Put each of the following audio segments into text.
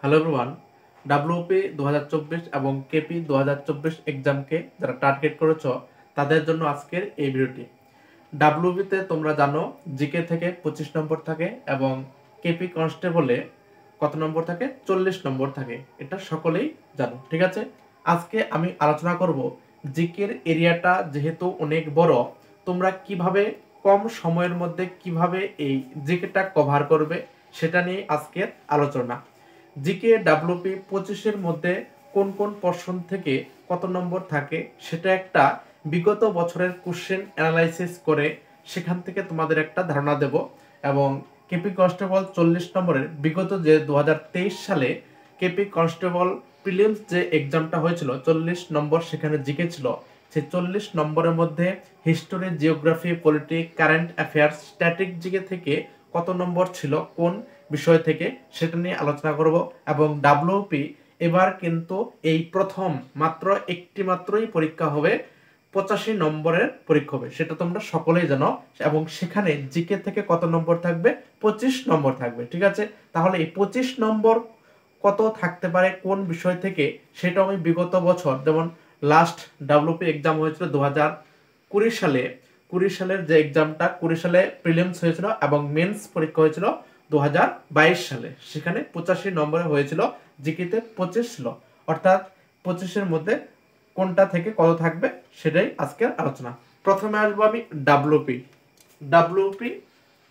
Hello everyone, WP 2024 এবং KP 2024 এক্সামকে যারা target করেছ তাদের জন্য আজকের এই ভিডিওটি। ডাব্লিউপিতে তোমরা জানো জিকে থেকে 25 নম্বর থাকে এবং কেপি কনস্টেবলে কত নম্বর থাকে? 40 নম্বর থাকে। এটা সকলেই জানো, ঠিক আছে। আজকে আমি আলোচনা করব জিকের এরিয়াটা যেহেতু অনেক বড়, তোমরা কিভাবে কম সময়ের মধ্যে কিভাবে এই জিকেটা কভার করবে সেটা নিয়ে আজকের আলোচনা। জিকে ডাব্লিউপি 25-এর মধ্যে কোন কোন পোরশন থেকে কত নম্বর থাকে সেটা একটা বিগত বছরের কোশ্চেন অ্যানালাইসিস করে সেখান থেকে তোমাদের একটা ধারণা দেব। এবং কেপি কনস্টেবল 40 নম্বরের বিগত যে 2023 সালে কেপি কনস্টেবল প্রিলিমস যে এক্সামটা হয়েছিল 40 নম্বর সেখানে জিকে ছিল, সেই 40 নম্বরের মধ্যে history, geography, politic, current affairs, static GK থেকে কত নম্বর ছিল কোন বিষয় থেকে সেটা নিয়ে আলোচনা করব। এবং ডাব্লিউপি এবার কিন্তু এই প্রথম মাত্র একটি মাত্রই পরীক্ষা হবে, 85 নম্বরের পরীক্ষা হবে, সেটা তোমরা সকলেই জানো। এবং সেখানে জিকে থেকে কত নম্বর থাকবে? 25 নম্বর থাকবে, ঠিক আছে। তাহলে এই 25 নম্বর কত থাকতে পারে কোন বিষয় থেকে সেটা আমি বিগত বছর, যেমন লাস্ট ডাব্লিউপি এক্সাম হয়েছিল 2020 সালে, 20 সালের যে এক্সামটা 20 সালে প্রিলিমস হয়েছিল এবং মেন্স পরীক্ষা হয়েছিল 2022 সালে, সেখানে 85 নম্বরে হয়েছিল, জিকেতে 25 ছিল। অর্থাৎ 25-এর মধ্যে কোনটা থেকে কত থাকবে সেটাই আজকের আলোচনা। প্রথমে আসবো আমি ডাব্লিউপি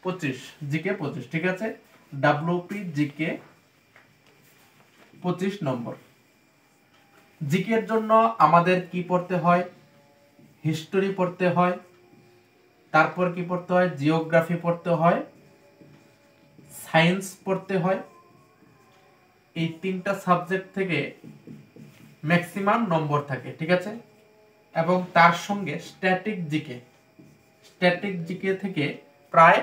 25, জিকে 25, ঠিক আছে। ডাব্লিউপি জিকে 25 নম্বর। জিকের জন্য আমাদের কি পড়তে হয়? হিস্টোরি পড়তে হয়, তারপর কি পড়তে হয়? জিওগ্রাফি পড়তে হয়, সায়েন্স পড়তে হয়। এই তিনটা সাবজেক্ট থেকে ম্যাক্সিমাম নম্বর থাকে, ঠিক আছে। এবং তার সঙ্গে স্ট্যাটিক জিকে থেকে প্রায়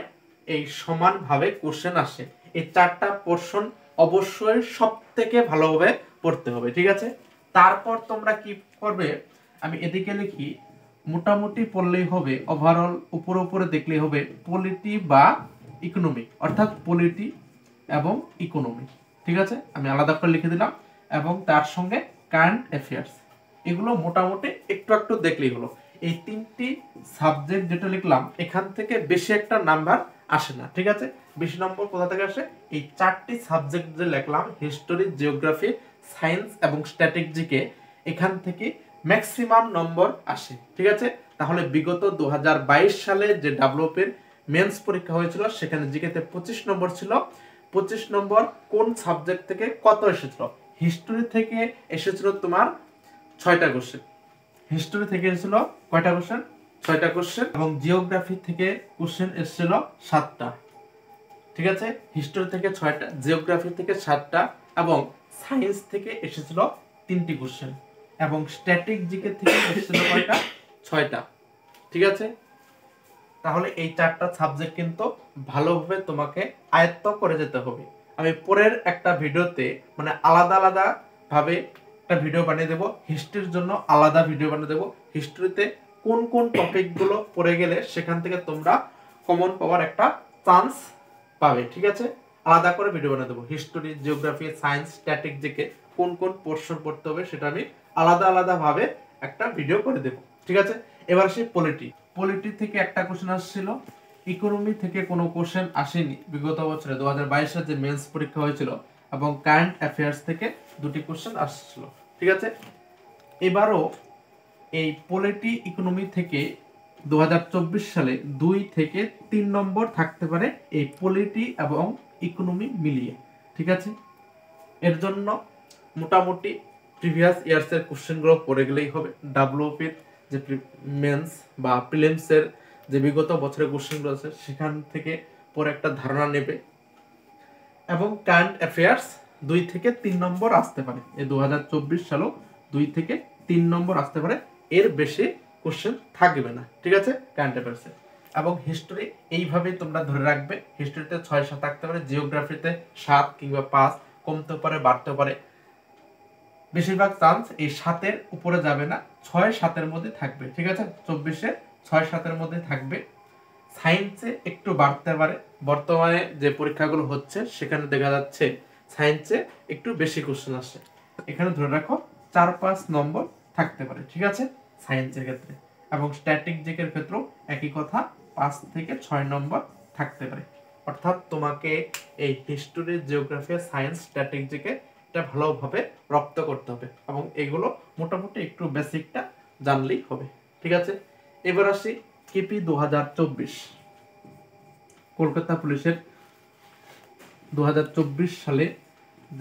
এই সমানভাবে কোশ্চেন আসে। এই চারটা পোরশন অবশ্যই সব থেকে ভালোভাবে পড়তে হবে, ঠিক আছে। তারপর তোমরা কি করবে, আমি এদিকে লিখি, মোটামুটি পড়লেই হবে, ওভারঅল উপরে উপরে দেখলেই হবে পলিটি বা ইকোনমি, অর্থাৎ পলিটি এবং ইকোনমি, ঠিক আছে। আমি আলাদা করে লিখে দিলাম। এবং তার সঙ্গে কারেন্ট অ্যাফেয়ার্স, এগুলো মোটামুটি একটু একটু দেখলেই হলো। এই তিনটি সাবজেক্ট যেটা লিখলাম এখান থেকে বেশি একটা নাম্বার আসে না, ঠিক আছে। বেশি নম্বর কোথা থেকে আসে? এই চারটি সাবজেক্ট যে লিখলাম, হিস্টোরি, জিওগ্রাফি, সায়েন্স এবং স্ট্যাটিক জিকে, এখান থেকে ম্যাক্সিমাম নম্বর আসে, ঠিক আছে। তাহলে বিগত 2022 সালে যে ডাব্লিউপির মেন্স পরীক্ষা হয়েছিল সেখানে জিকেতে 25 নম্বর ছিল। 25 নম্বর কোন সাবজেক্ট থেকে কত এসেছিল? হিস্টোরি থেকে এসেছিল তোমার 6টা কোশ্চেন। হিস্টোরি থেকে এসেছিল কয়টা কোশ্চেন? 6টা কোশ্চেন। এবং জিওগ্রাফি থেকে কোশ্চেন এসেছিল 7টা, ঠিক আছে। হিস্টোরি থেকে 6টা, জিওগ্রাফি থেকে 7টা এবং সায়েন্স থেকে এসেছিল 3টি কোশ্চেন। এবং স্ট্যাটিক জিকে থেকে এসেছিল কয়টা? 6টা, ঠিক আছে। তাহলে এই চারটা সাবজেক্ট কিন্তু ভালোভাবে তোমাকে আয়ত্ত করে যেতে হবে। আমি পরের একটা ভিডিওতে মানে আলাদা আলাদা ভাবে একটা ভিডিও বানিয়ে দেবো, হিস্ট্রির জন্য আলাদা ভিডিও বানিয়ে দেবো। হিস্ট্রিতে কোন কোন টপিকগুলো পড়ে গেলে সেখান থেকে তোমরা কমন পাওয়ার একটা চান্স পাবে, ঠিক আছে। আলাদা করে ভিডিও বানিয়ে দেবো, history, geography, science, static GK কোন কোন পোরশন পড়তে হবে সেটা আমি আলাদা আলাদা ভাবে একটা ভিডিও করে দেবো, ঠিক আছে। এবার সেই পলিটি থেকে একটা কোশ্চেন আসছিল, ইকোনমি থেকে কোনো কোশ্চেন আসেনি বিগত বছরে 2022 সালে যে মেন্স পরীক্ষা হয়েছিল। এবং কারেন্ট অ্যাফেয়ার্স থেকে 2টি কোশ্চেন আসছিল, ঠিক আছে। এবারও এই পলিটি, ইকোনমি থেকে 2024 সালে 2 থেকে 3 নম্বর থাকতে পারে, এই পলিটি এবং ইকোনমি মিলিয়ে, ঠিক আছে। এর জন্য মোটামুটি প্রিভিয়াস ইয়ার্সের কোশ্চেনগুলো পড়ে গেলেই হবে। ডাব্লিউপির যে মেন্স বা প্রিলিমসের যে বিগত বছরের কোশ্চেনগুলো আছে সেখান থেকে পরে একটা ধারণা নেবে। এবং কারেন্ট অ্যাফেয়ার্স 2 থেকে 3 নম্বর আসতে পারে, এই 2024 সালেও 2 থেকে 3 নম্বর আসতে পারে, এর বেশি কোশ্চেন থাকবে না, ঠিক আছে, কারেন্ট অ্যাফেয়ার্সে। এবং হিস্টোরি এইভাবেই তোমরা ধরে রাখবে, হিস্টোরিতে 6-7 থাকতে পারে, জিওগ্রাফিতে 7 কিংবা 5, কমতে পারে বাড়তে পারে। বেশিরভাগ চান্স এই 7-এর উপরে যাবে না, 6-7-এর মধ্যে থাকবে, ঠিক আছে। 24-এ 6-7-এর মধ্যে থাকবে। সায়েন্সে একটু বাড়তে পারে, বর্তমানে যে পরীক্ষাগুলো হচ্ছে সেখানে দেখা যাচ্ছে সায়েন্সে একটু বেশি কোশ্চেন আসে। এখানে ধরে রাখো 4-5 নম্বর থাকতে পারে, ঠিক আছে, সায়েন্সের ক্ষেত্রে। এবং স্ট্যাটিক জিকের ক্ষেত্রেও একই কথা, 5 থেকে 6 নম্বর থাকতে পারে। অর্থাৎ তোমাকে এই history, geography, science, static GK এটা ভালোভাবে রপ্ত করতে হবে এবং এগুলো মোটামুটি একটু বেসিকটা জানলেই হবে, ঠিক আছে। এবার আসি কেপি 2024, কলকাতা পুলিশের 2024 সালে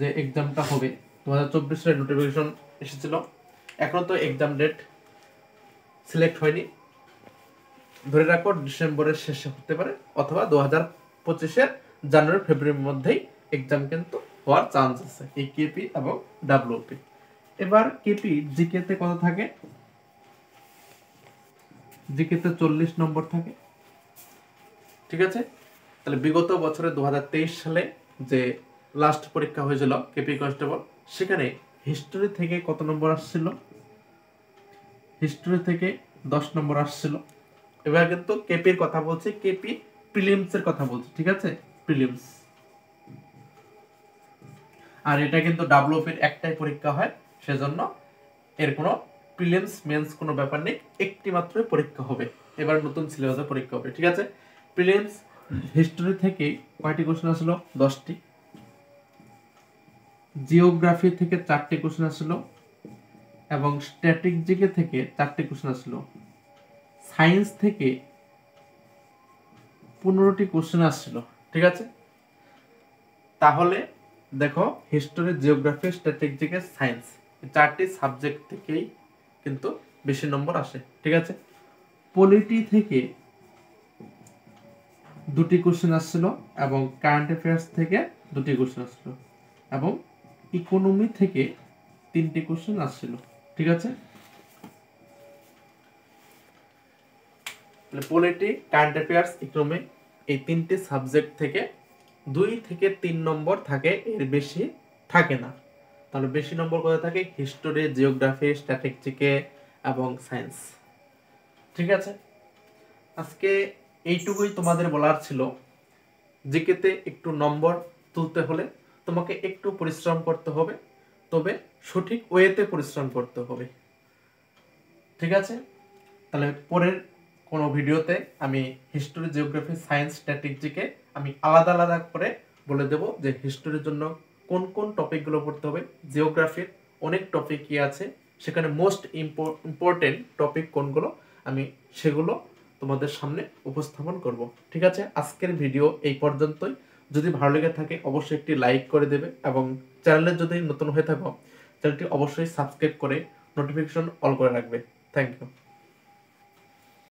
যে এক্সামটা হবে, 2024 সালে নোটিফিকেশন এসেছিল, এখনো তো এক্সাম ডেট সিলেক্ট হয়নি। ধরে রাখো ডিসেম্বরের শেষে হতে পারে অথবা 2025-এর জানুয়ারি ফেব্রুয়ারির মধ্যেই এক্সাম কিন্তু হওয়ার চান্স আছে এই কেপি এবং ডাব্লিউপি। এবার কেপি জিকেতে কত থাকে? জিকেতে 40 নম্বর থাকে, ঠিক আছে। তাহলে বিগত বছরে 2023 সালে যে লাস্ট পরীক্ষা হয়েছিল কেপি কনস্টেবল, সেখানে হিস্টোরি থেকে কত নম্বর আসছিল? হিস্টোরি থেকে 10 নম্বর আসছিল। এবার কিন্তু কেপির কথা বলছি, কেপি প্রিলিমস এর কথা বলছি, ঠিক আছে, প্রিলিমস। আর এটা কিন্তু ডাব্লিউপির একটাই পরীক্ষা হয়, সেজন্য এর কোনো প্রিলিমস মেন্স কোনো ব্যাপার নেই, একটি মাত্রই পরীক্ষা হবে। এবার নতুন সিলেবাসে পরীক্ষা হবে, ঠিক আছে। প্রিলিমস হিস্টোরি থেকে কয়টি কোশ্চেন আসলো? 10টি। জিওগ্রাফি থেকে 4টি কোশ্চেন আসলো এবং স্ট্যাটিক জিকে থেকে 4টি কোশ্চেন আসলো। সায়েন্স থেকে 15টি কোশ্চেন আসছিল, ঠিক আছে। তাহলে দেখো history, geography, static GK, science, এই 4টি সাবজেক্ট থেকেই কিন্তু বেশি নম্বর আসে, ঠিক আছে। পলিটি থেকে 2টি কোশ্চেন আসছিল এবং কারেন্ট অ্যাফেয়ার্স থেকে 2টি কোশ্চেন আসছিল এবং ইকোনমি থেকে 3টি কোশ্চেন আসছিল, ঠিক আছে। পলিটি, কারেন্ট অ্যাফেয়ার্স, ইকোনমি, এই 3টি সাবজেক্ট থেকে 2 থেকে 3 নম্বর থাকে, এর বেশি থাকে না। তাহলে বেশি নম্বর কোথায় থাকে? হিস্টোরি, জিওগ্রাফি, স্ট্যাটিক জিকে এবং সায়েন্স, ঠিক আছে। আজকে এইটুকুই তোমাদের বলার ছিল। জিকেতে একটু নম্বর তুলতে হলে তোমাকে একটু পরিশ্রম করতে হবে, তবে সঠিক ওয়েতে পরিশ্রম করতে হবে, ঠিক আছে। তাহলে পরের কোনো ভিডিওতে আমি history, geography, science, static GK আমি আলাদা আলাদা করে বলে দেব যে হিস্টোরির জন্য কোন কোন টপিকগুলো পড়তে হবে, জিওগ্রাফির অনেক টপিকই আছে, সেখানে মোস্ট ইম্পর্টেন্ট টপিক কোনগুলো আমি সেগুলো তোমাদের সামনে উপস্থাপন করব, ঠিক আছে। আজকের ভিডিও এই পর্যন্তই। যদি ভালো লেগে থাকে অবশ্যই একটি লাইক করে দেবে এবং চ্যানেলে যদি নতুন হয়ে থাকো চ্যানেলটি অবশ্যই সাবস্ক্রাইব করে নোটিফিকেশন অল করে রাখবে। Thank you.